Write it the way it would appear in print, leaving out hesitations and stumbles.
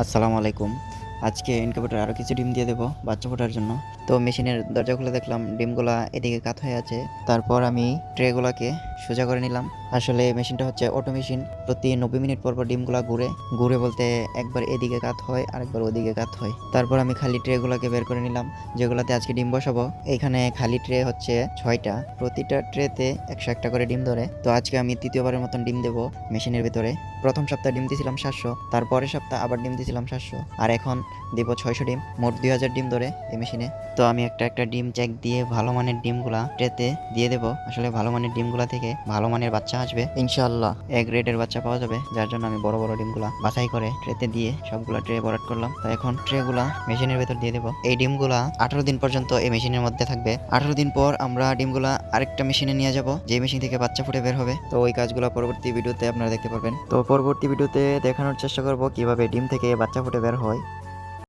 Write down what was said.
আসসালামু আলাইকুম। আজকে ইনকিউবেটরে আরও কিছু ডিম দিয়ে দেবো বাচ্চা ফোটার জন্য। তো মেশিনের দরজা খুলে দেখলাম ডিমগুলা এদিকে কাত হয়ে আছে। তারপর আমি ট্রেগুলাকে সোজা করে নিলাম। আসলে মেশিনটা হচ্ছে অটো মেশিন। প্রতি 90 মিনিট পর ডিমগুলা ঘুরে। ঘুরে বলতে একবার এদিকে কাত হয় আরেকবার ওদিকে কাত হয়। তারপর আমি খালি ট্রেগুলাকে বের করে নিলাম, যেগুলাতে আজকে ডিম বসাবো। এখানে খালি ট্রে হচ্ছে 6টা। প্রতিটা ট্রেতে 100 করে ডিম ধরে। তো আজকে আমি তৃতীয়বারের মতন ডিম দেবো মেশিনের ভেতরে। প্রথম সপ্তাহে ডিম দিয়েছিলাম 700, তারপরের সপ্তাহে আবার ডিম দিয়েছিলাম 700, আর এখন দিব 600 ডিম। মোট 2000 ডিম ধরে এই মেশিনে। তো আমি একটা ডিম চেক দিয়ে ভালো মানের ডিমগুলা ট্রেতে দিয়ে দেবো। আসলে ভালো মানের ডিমগুলা থেকে ভালো মানের বাচ্চা আসবে ইনশাআল্লাহ। এ গ্রেডের বাচ্চা পাওয়া যাবে, যার জন্য আমি বড় বড় ডিমগুলা বাছাই করে ট্রেতে দিয়ে সবগুলা ট্রে ভরাট করলাম। তো এখন ট্রেগুলা মেশিনের ভেতর দিয়ে দেবো। এই ডিমগুলা 18 দিন পর্যন্ত এই মেশিনের মধ্যে থাকবে। 18 দিন পর আমরা ডিমগুলা আরেকটা মেশিনে নিয়ে যাব, যে মেশিন থেকে বাচ্চা ফুটে বের হবে। তো ওই কাজগুলো পরবর্তী ভিডিওতে আপনারা দেখতে পারবেন। তো পরবর্তী ভিডিওতে দেখানোর চেষ্টা করব কিভাবে ডিম থেকে বাচ্চা ফুটে বের হয়।